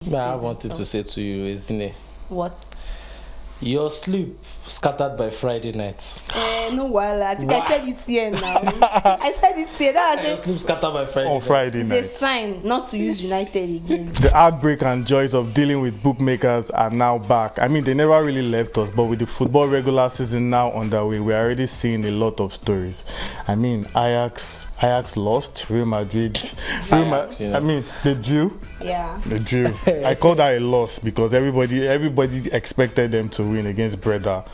I wanted to say to you, isn't it? What? Your sleep scattered by Friday night. No, well, I think I said it here now. I said it here. That Your sleep scattered by Friday on Friday night. It's a sign not to use United again. The heartbreak and joys of dealing with bookmakers are now back. I mean, they never really left us, but with the football regular season now underway, we're already seeing a lot of stories. I mean, Ajax lost, Real Madrid. I mean, they drew. Yeah. They drew. I call that a loss because everybody expected them to win against Breda.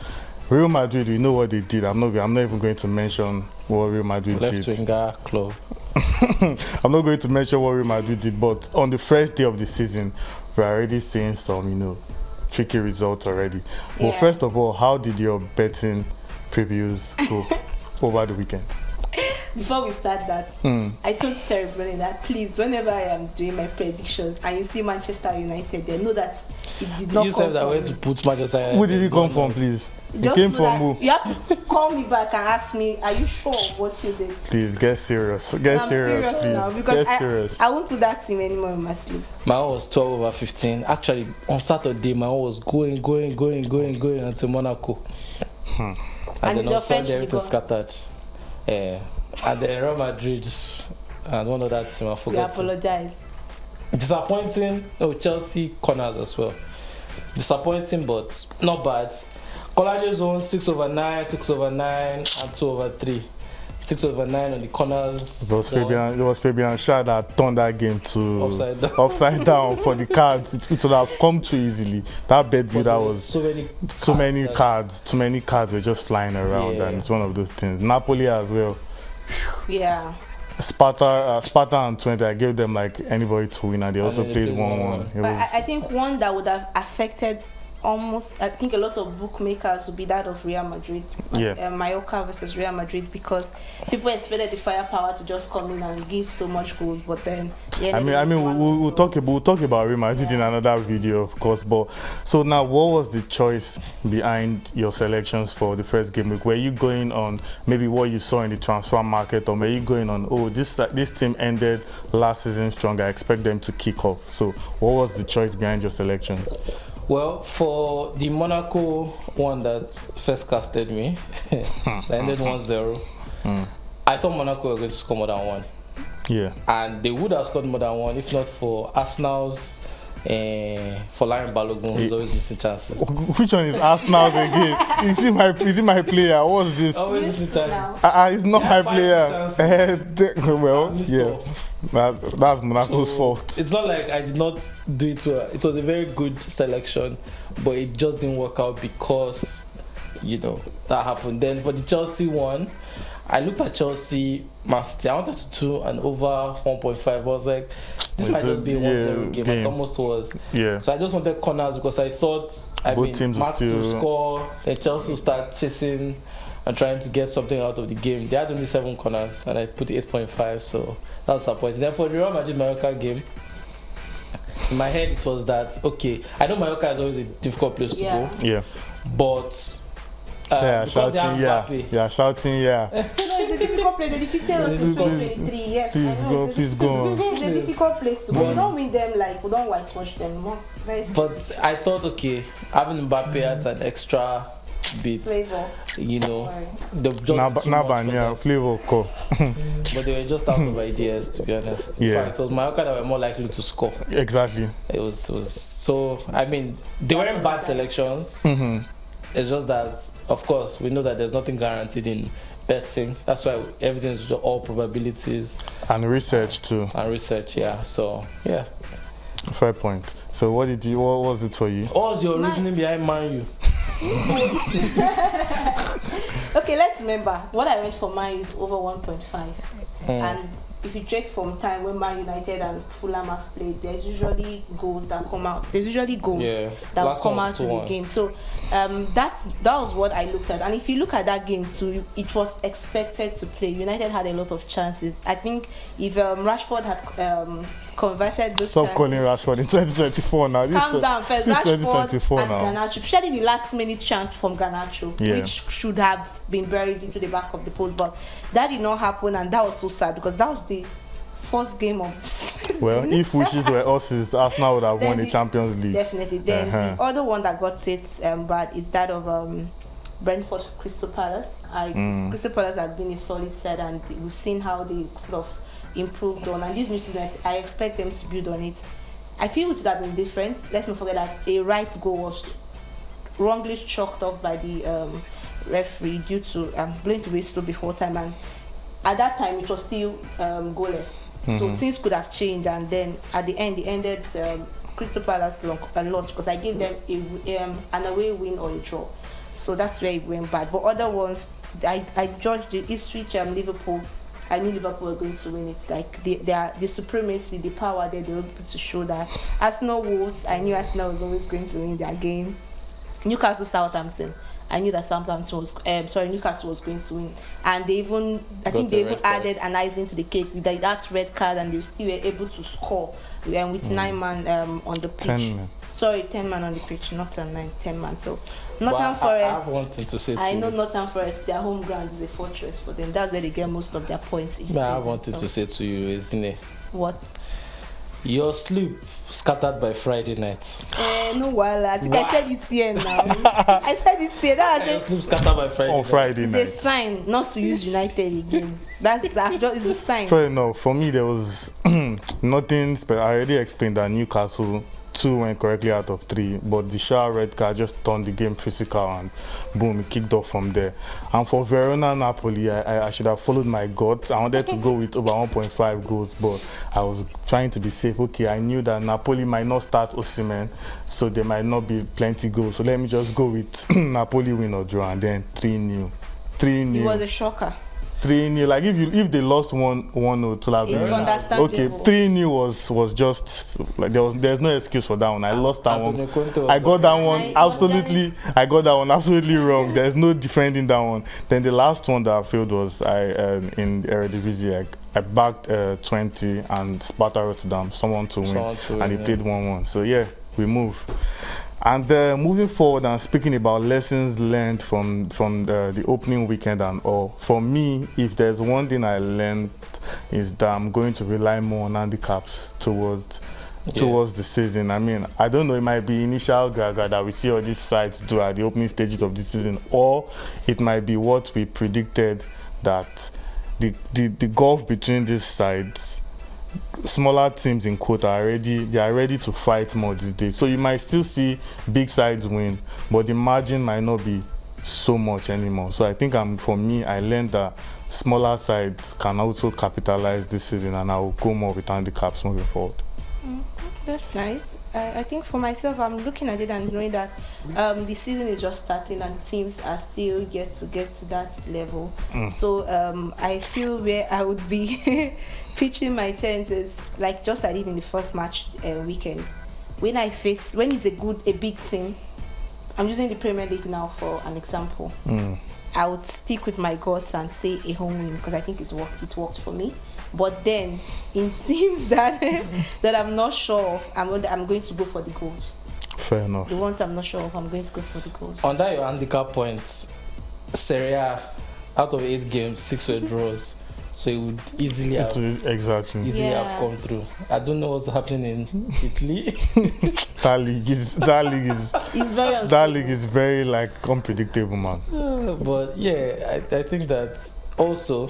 Real Madrid, we know what they did. I'm not even going to mention what Real Madrid did. Left-winger club. I'm not going to mention what Real Madrid did, but on the first day of the season, we're already seeing some, tricky results already. Well, first of all, how did your betting previews go over the weekend? Before we start that, I told Cerebrally that please, whenever I am doing my predictions and you see Manchester United, they know that it did not You come said that from way to put Manchester United. Who did it come from, please? It came from who? You have to call me back and ask me, are you sure of what you did? Please, get serious. Get serious, please. Now because get serious. I won't put that team anymore in my sleep. My own was 12/15. Actually, on Saturday, my own was going until Monaco. And then on Sunday, everything scattered. And then Real Madrid and one other team, I forgot. We apologize. Disappointing. Oh, Chelsea corners as well. Disappointing, but not bad. Collages on 6/9, 6/9, and 2/3. 6/9 on the corners. It was Fabian Schär that turned that game to upside down for the cards. It would have come too easily. That bet builder was so many cards. Too many cards were just flying around, and it's one of those things. Napoli as well. Yeah. Sparta and 20, I gave them like anybody to win, and they also played 1-1. But I think one that would have affected I think a lot of bookmakers would be that of Real Madrid. Mallorca versus Real Madrid, because people expected the firepower to just come in and give so much goals, but then we'll talk about Real Madrid in another video, of course. But so now, what was the choice behind your selections for the first game week? Were you going on maybe what you saw in the transfer market, or were you going on this team ended last season strong, I expect them to kick off? So what was the choice behind your selections? Well, for the Monaco one that first casted me, that ended 1-0. I thought Monaco were going to score more than one. Yeah. And they would have scored more than one if not for Arsenal's for Lion Balogun, who's always missing chances. Which one is Arsenal's again? Is it my player? What's this? Always missing chances. It's not my player. Well, yeah. That's Monaco's fault. It's not like I did not do it well. It was a very good selection, but it just didn't work out because that happened. Then for the Chelsea one, I looked at Chelsea Man City. I wanted to do an over 1.5. I was like, this might just be a 1-0 game. It almost was. Yeah. So I just wanted corners because I thought both teams Man City will score, then Chelsea will start chasing and trying to get something out of the game. They had only 7 corners and I put 8.5, so that was disappointing. Then for the Real Madrid Mallorca game, in my head it was that, okay, I know Mallorca is always a difficult place to go. Yeah. But shouting, yeah. No, it's a difficult place. They defeated us in 2023. Yes, please go. It's a difficult place to go. We don't win them we don't whitewash them. But I thought, okay, having Mbappe at an extra bit, flavor. Flavor. But they were just out of ideas, to be honest. In fact, it was Mallorca that were more likely to score. Exactly. It was so. I mean, they weren't bad selections. It's just that, of course, we know that there's nothing guaranteed in betting. That's why everything is all probabilities and research too. Yeah. So yeah. Fair point. So what was it for you? What was your reasoning behind Man U? Okay, let's remember what I went for Man U is over 1.5, and if you check from time when Man United and Fulham have played, there's usually goals that come out. There's usually goals that will come out to the game. So that was what I looked at. And if you look at that game too, it was expected to play. United had a lot of chances. I think if Rashford had converted those Stop calling Rashford in 2024 now. Calm down first. This Rashford 2024 and now. Garnacho, especially the last minute chance from Garnacho, which should have been buried into the back of the post, but that did not happen, and that was so sad because that was the first game of Well, if wishes were us, Arsenal would have won the Champions League. Definitely. Then the other one that got it bad is that of Brentford Crystal Palace. Crystal Palace has been a solid side, and we've seen how they sort of improved on. And this new season, I expect them to build on it. I feel it would have been different. Let's not forget that a right goal was wrongly chalked off by the referee due to blowing the whistle before time, and at that time it was still goalless. So things could have changed, and then at the end, it ended Crystal Palace lost because I gave them an away win or a draw. So that's where it went bad. But other ones, I judged the Ipswich Liverpool. I knew Liverpool were going to win it. Like the supremacy, the power there, they were able to show that. Arsenal Wolves, I knew Arsenal was always going to win their game. Newcastle Southampton, I knew that Southampton was Newcastle was going to win, and they even added an icing to the cake with that red card, and they still were able to score with 9 man on the pitch. 10 man on the pitch, not 9, 10 man. So Nottingham Forest. I have one thing to say. I know Nottingham Forest, their home ground is a fortress for them. That's where they get most of their points. I have one thing to say to you, isn't it? What? Your sleep scattered by Friday night. No, well, I think I said it here now. I said it here. Your sleep scattered by Friday on Friday night. It's a sign not to use United again. It's a sign. Fair enough. For me, there was nothing. But I already explained that Newcastle 2 went correctly out of 3, but the Shaw red card just turned the game physical, and boom, it kicked off from there. And for Verona Napoli, I should have followed my gut. I wanted to go with over 1.5 goals, but I was trying to be safe. Okay, I knew that Napoli might not start Osimhen, so there might not be plenty goals. So let me just go with Napoli win or draw, and then 3-0. 3-0. It was a shocker. 3-0, like if they lost 1-0 to like, it's understandable. Okay, 3-0 was just like there's no excuse for that one. I lost that one. I got that one absolutely wrong. There's no defending that one. Then the last one that I failed was in the Eredivisie. I backed 20 and Sparta Rotterdam, someone to win, and they played 1-1. So yeah, we move. And moving forward and speaking about lessons learned from the opening weekend and all, for me, if there's one thing I learned is that I'm going to rely more on handicaps towards the season. I mean, I don't know, it might be initial gaga that we see all these sides do at the opening stages of the season, or it might be what we predicted, that the gulf between these sides, smaller teams in quote, they are ready to fight more these days. So you might still see big sides win, but the margin might not be so much anymore. So I think for me, I learned that smaller sides can also capitalize this season, and I will go more with handicaps moving forward. That's nice. I think for myself, I'm looking at it and knowing that the season is just starting and teams are still yet to get to that level. So I feel where I would be pitching my tent is like just I did in the first match weekend. When it's a big team, I'm using the Premier League now for an example. I would stick with my guts and say a home win because I think it worked for me. But then in teams that I'm not sure of, I'm going to go for the goals. Fair enough. The ones I'm not sure of, I'm going to go for the goals. On that your handicap points, Serie A, out of 8 games, 6 were draws. So it would easily have come through. I don't know what's happening in Italy. that league is very like unpredictable, man. But yeah, I think that also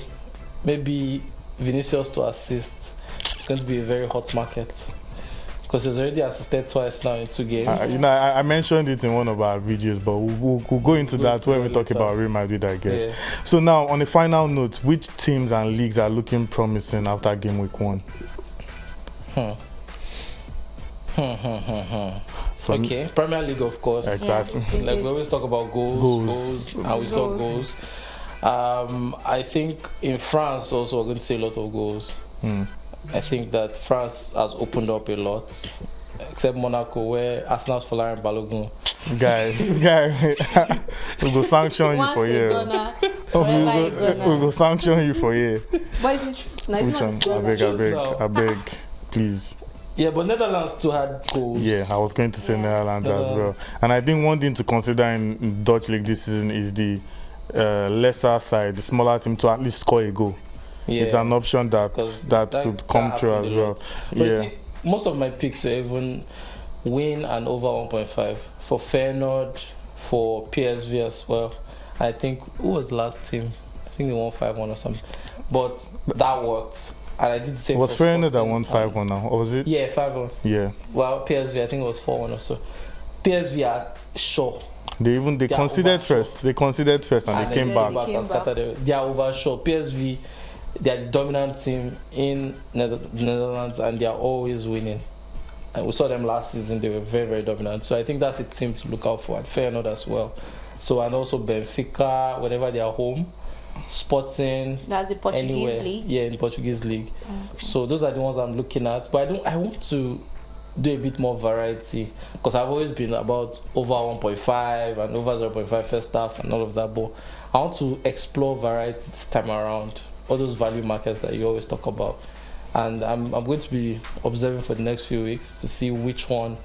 maybe Vinicius to assist is going to be a very hot market, because he's already assisted twice now in 2 games. I mentioned it in one of our videos, but we'll go into that when we talk about Real Madrid, I guess. Yeah. So now, on a final note, which teams and leagues are looking promising after game week 1? Okay, Premier League, of course. Exactly. Like we always talk about goals, and we saw goals. I think in France also we're going to see a lot of goals. I think that France has opened up a lot, except Monaco, where Arsenal's Folarin Balogun. Guys, we will sanction you for here. We will sanction you for here. But is it true? Which one? I beg, please. Yeah, but Netherlands too had goals. Yeah, I was going to say Netherlands as well. And I think one thing to consider in Dutch league this season is the lesser side, the smaller team, to at least score a goal. it's an option that could come true as well. But see, most of my picks were even win and over 1.5 for Feyenoord, for PSV as well. I think who was last team? I think they won 5-1 or something. But that worked. And I did the same. Was Feyenoord that won 5-1 now? Or was it? Yeah, 5-1. Yeah. Well, PSV, I think it was 4-1 or so. PSV are sure. They considered first. They considered first and they came back. They are oversure. PSV, they are the dominant team in Netherlands and they are always winning. And we saw them last season, they were very, very dominant. So I think that's a team to look out for, and Feyenoord as well. So, and also Benfica, whenever they are home, Sporting. That's the Portuguese league? Yeah, in the Portuguese league. Okay. So those are the ones I'm looking at. But I want to do a bit more variety, because I've always been about over 1.5 and over 0.5 first half and all of that. But I want to explore variety this time around. All those value markets that you always talk about. And I'm going to be observing for the next few weeks to see which one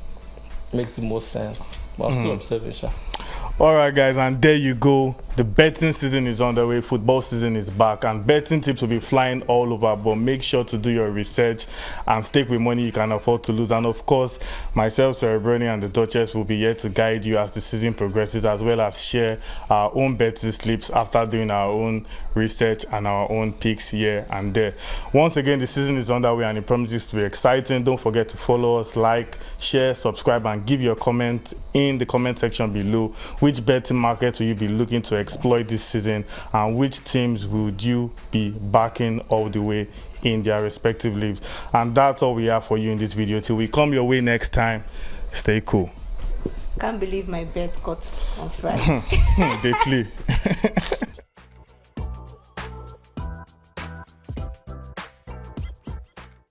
makes the most sense. But I'm still observing, Sha. All right, guys, and there you go. The betting season is underway. Football season is back, and betting tips will be flying all over. But make sure to do your research and stick with money you can afford to lose. And of course, myself, Cerebroni, and the Duchess will be here to guide you as the season progresses, as well as share our own betting slips after doing our own research and our own picks here and there. Once again, the season is underway, and it promises to be exciting. Don't forget to follow us, like, share, subscribe, and give your comment in the comment section below. Which betting market will you be looking to exploit this season, and which teams would you be backing all the way in their respective leagues? And that's all we have for you in this video. Till we come your way next time, stay cool. Can't believe my bet got on Friday. They flee.